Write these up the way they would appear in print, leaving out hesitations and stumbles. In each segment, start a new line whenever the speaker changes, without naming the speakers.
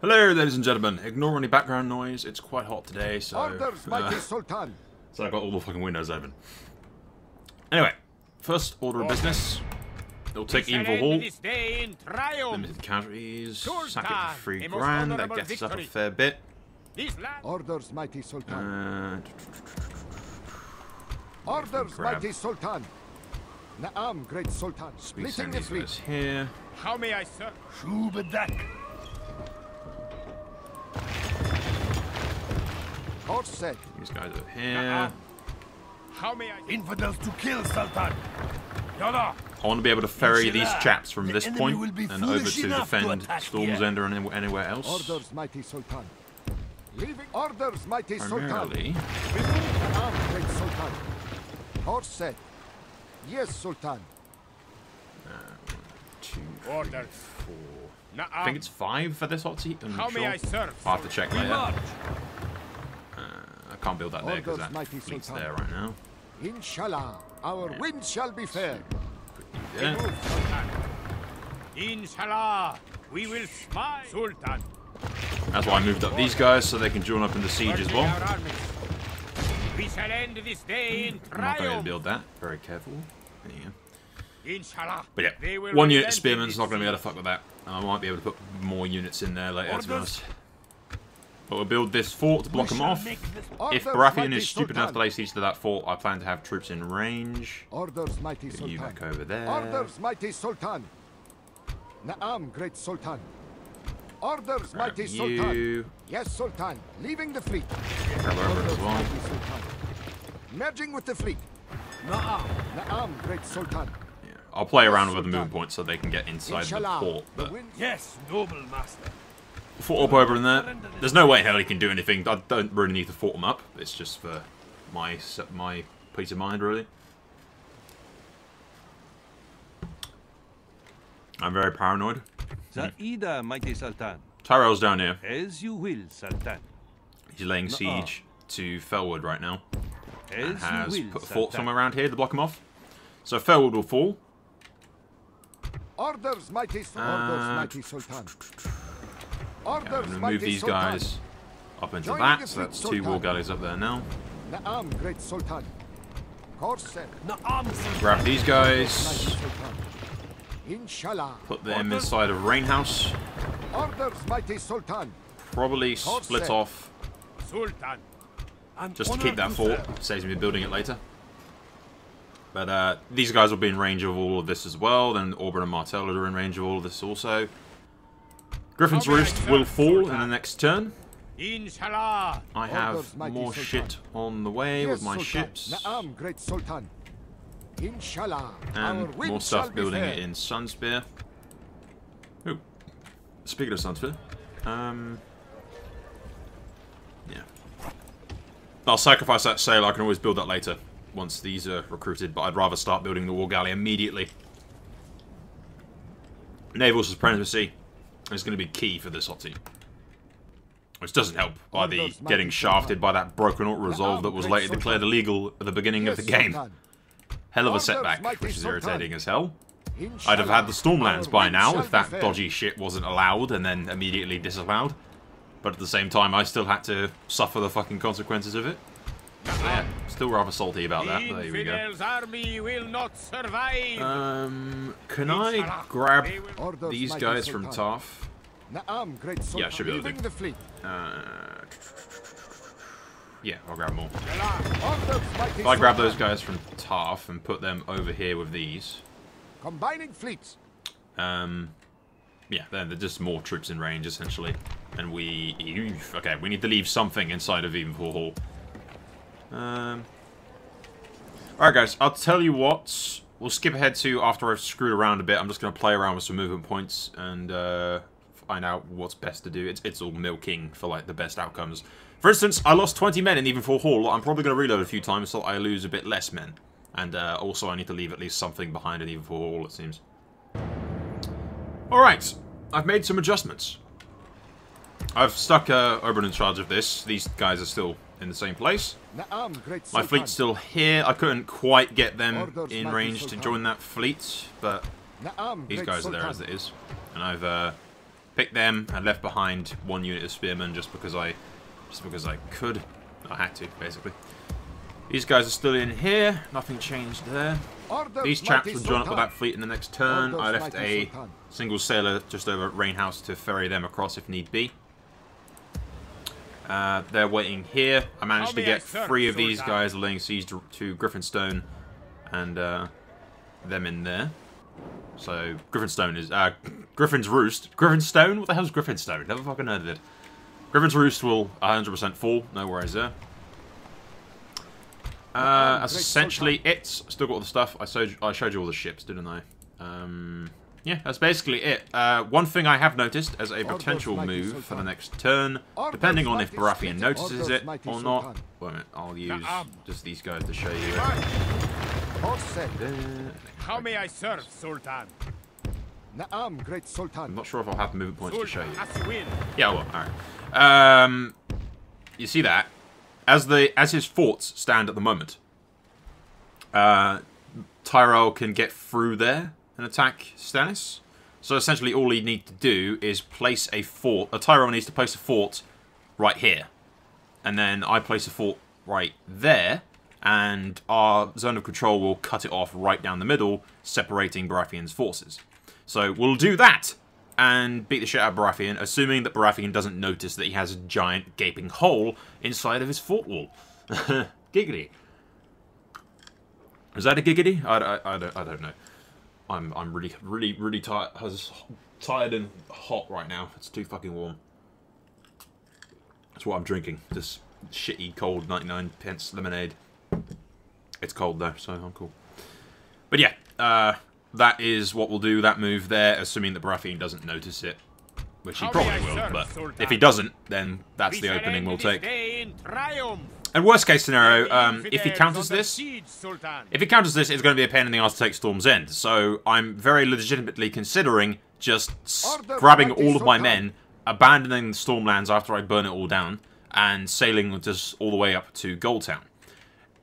Hello, ladies and gentlemen. Ignore any background noise. It's quite hot today, so...
Orders, mighty Sultan.
So I've got all the fucking windows open. Anyway, first order of business. They'll take Evil Hall. Limited casualties. Sack it for $3,000. That gets us up a fair bit.
Orders, mighty Sultan. Orders, mighty Sultan. Naam, great Sultan.
We send these guys here.
How may I serve?
Shubadak. Horse said.
These guys over here.
How may I?
Infidels to kill, Sultan. Yalla.
I want to be able to ferry these chaps from this point and over to defend Storm's End or anywhere else.
Orders, mighty Sultan. Leaving orders, mighty
Primarily.
Sultan. Naam, great Sultan. Horse said. Yes, Sultan.
2, 3,
Orders.
4. I think it's 5 for this hot seat. I'm not sure.
May I serve?
I'll have to check later. I can't build that there because that fleet's there right now.
Inshallah, our wind shall be fair.
Yeah.
Inshallah, we will smile, Sultan.
That's why I moved up these guys so they can join up in the siege as well.
We shall end this day in
I'm not going to
triumph.
build that. Very careful. There you go.
Inshallah.
But yeah, 1 unit spearman's not going to be able to fuck with that. I might be able to put more units in there later, to be honest. But we'll build this fort to block them off. If Baratheon is stupid enough to lay siege to that fort, I plan to have troops in range.
Orders, mighty
Get
Sultan.
you back over there.
Orders, mighty Sultan. Naam, great Sultan. Orders,
Grab
mighty
you.
Sultan. Yes, Sultan. Leaving the fleet.
Grab over as well.
Mighty Sultan. Merging with the fleet. Naam, great Sultan.
Yeah. I'll play around with the movement points so they can get inside
Inshallah,
the fort. But
Yes, noble master.
fort up over in there. There's no way in hell he can do anything. I don't really need to fort them up. It's just for my peace of mind, really. I'm very paranoid.
Zaida, mighty Sultan.
Tyrell's down here.
As you will, Sultan.
He's laying siege to Felwood right now. And
As
has
you will,
put a fort
Sultan.
somewhere around here to block him off. So Felwood will fall.
Orders, mighty Sultan.
I'm
Orders,
going to move
mighty
these
Sultan.
guys up into
Joining
that.
the
So that's
fleet,
2 war
Sultan.
galleys up there now.
Naam, great Sultan. Course said.
Grab these
Mighty
guys.
Sultan. Inshallah.
Put them inside of Rainhouse.
Orders, mighty Sultan.
Probably split off
Sultan.
just to keep that fort. Saves me building it later. But these guys will be in range of all of this as well. Then Auburn and Martell are in range of all of this also. Griffin's Roost will fall in the next turn.
Inshallah.
I have
Orders, mighty
more
Sultan.
shit on the way
Yes,
with my
Sultan.
ships.
Naam, great Sultan. Inshallah. Our
And
wind
more
shall
stuff
be
building
fair.
it in Sunspear. Ooh. Speaking of Sunspear. Yeah. I'll sacrifice that sail. I can always build that later. Once these are recruited. But I'd rather start building the War Galley immediately. Naval supremacy is going to be key for this hot team. Which doesn't help by the getting shafted by that broken auto resolve that was later declared illegal at the beginning of the game. Hell of a setback, which is irritating as hell. I'd have had the Stormlands by now if that dodgy shit wasn't allowed and then immediately disallowed. But at the same time, I still had to suffer the fucking consequences of it. So yeah, still rather salty about that, but there we go.
Infidels' army will not survive.
Can I grab these guys from Tarth?
Naam, great Sultan.
Yeah, should be able to.
Leaving the fleet.
Yeah, I'll grab them all.
Orders, mighty
If I grab those
Sultan.
guys from Tarth and put them over here with these,
Combining fleets.
yeah, they're just more troops in range, essentially. And we... Okay, we need to leave something inside of Evenfall Hall. Alright guys, I'll tell you what. We'll skip ahead to after I've screwed around a bit. I'm just going to play around with some movement points and find out what's best to do. It's all milking for like the best outcomes. For instance, I lost 20 men in Evenfall Hall. I'm probably going to reload a few times so I lose a bit less men. And also I need to leave at least something behind in Evenfall Hall, it seems. Alright, I've made some adjustments. I've stuck Oberyn in charge of this. These guys are still in the same place.
Naam, great
My
Sultan.
fleet's still here. I couldn't quite get them
Orders,
in
mighty
range to
Sultan.
join that fleet, but
Naam,
these
great
guys are there
Sultan.
as it is. And I've Picked them. I left behind 1 unit of spearmen just because I could. I had to, basically. These guys are still in here. Nothing changed there. These chaps will join up with that fleet in the next turn. I left a single sailor just over at Rainhouse to ferry them across if need be. They're waiting here. I managed to get 3 of these guys laying siege to Griffinstone and them in there. So Griffinstone is Griffin's Roost. Griffinstone? What the hell's Griffinstone? Never fucking heard of it. Griffin's Roost will 100% fall. No worries there. That's essentially it. Still got all the stuff. I showed you all the ships, didn't I? Yeah, that's basically it. One thing I have noticed as a potential move for the next turn, depending on if Baratheon notices it or not. Wait a minute, I'll use just these guys to show you.
How may I serve, Sultan?
Great Sultan.
I'm not sure if I'll have movement points to show you.
As you will.
Yeah, well, alright. You see that? As his forts stand at the moment, Tyrell can get through there and attack Stannis. So essentially all he needs to do is place a fort. Tyrell needs to place a fort right here. And then I place a fort right there. And our zone of control will cut it off right down the middle, separating Baratheon's forces. So we'll do that and beat the shit out of Baratheon, assuming that Baratheon doesn't notice that he has a giant gaping hole inside of his fort wall. Giggity. Is that a giggity? I don't know. I'm really tired. Tired and hot right now. It's too fucking warm. That's what I'm drinking. This shitty cold 99p lemonade. It's cold though, so I'm cool. But yeah, that is what we'll do, that move there, assuming that Baratheon doesn't notice it. Which he probably will, but if he doesn't, then that's the opening we'll take. And worst case scenario, if he counters this, it's going to be a pain in the ass to take Storm's End. So I'm very legitimately considering just grabbing all of my men, abandoning the Stormlands after I burn it all down, and sailing just all the way up to Goldtown.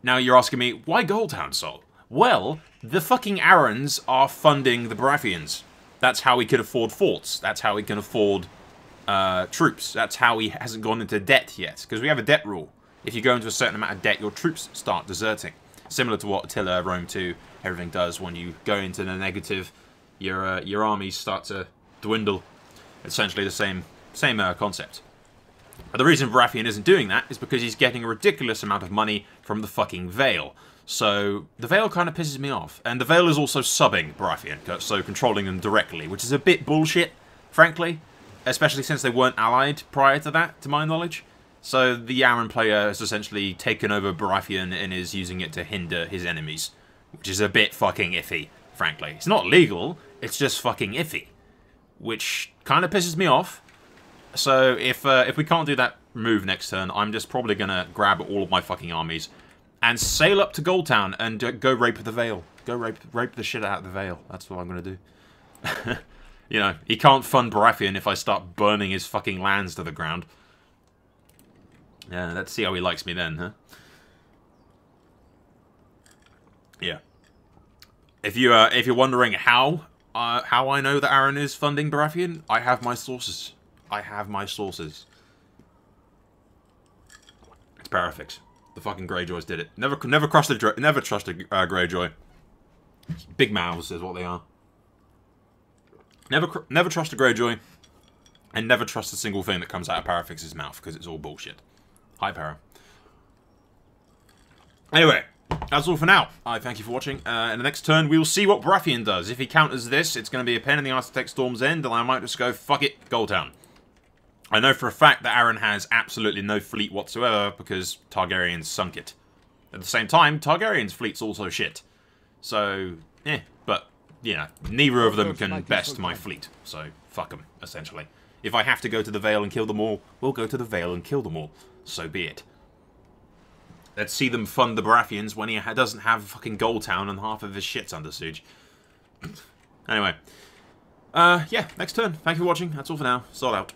Now you're asking me, why Goldtown, Sol? Well, the fucking Arryns are funding the Baratheons. That's how he can afford forts. That's how he can afford troops. That's how he hasn't gone into debt yet. Because we have a debt rule. If you go into a certain amount of debt, your troops start deserting. Similar to what Attila, Rome 2, everything does. When you go into the negative, your armies start to dwindle. Essentially the same concept. But the reason Baratheon isn't doing that is because he's getting a ridiculous amount of money from the fucking Vale. So the Vale kind of pisses me off. And the Vale is also subbing Baratheon, so controlling them directly, which is a bit bullshit, frankly. Especially since they weren't allied prior to that, to my knowledge. So the Arryn player has essentially taken over Baratheon and is using it to hinder his enemies. Which is a bit fucking iffy, frankly. It's not legal, it's just fucking iffy. Which kind of pisses me off. So if we can't do that move next turn, I'm just probably going to grab all of my fucking armies and sail up to Goldtown and go rape the Vale. Go rape the shit out of the Vale. That's what I'm going to do. You know, he can't fund Baratheon if I start burning his fucking lands to the ground. Yeah, let's see how he likes me then, huh? Yeah. If you're wondering how I know that Arryn is funding Baratheon, I have my sources. I have my sources. It's perfect. The fucking Greyjoys did it. Never trust a Greyjoy. Big mouths is what they are. Never trust a Greyjoy, and never trust a single thing that comes out of Parafix's mouth because it's all bullshit. Hi, Para. Anyway, that's all for now. I thank you for watching. In the next turn, we will see what Baratheon does. If he counters this, it's going to be a pain in the ass to take Storm's End, and I might just go, fuck it, Goldtown. I know for a fact that Arryn has absolutely no fleet whatsoever because Targaryens sunk it. At the same time, Targaryen's fleet's also shit. So, but, you know, neither of them can best my fleet. So, fuck them, essentially. If I have to go to the Vale and kill them all, we'll go to the Vale and kill them all. So be it. Let's see them fund the Baratheons when he doesn't have fucking Goldtown and half of his shit's under siege. Anyway. Yeah, next turn. Thank you for watching. That's all for now. Sold out.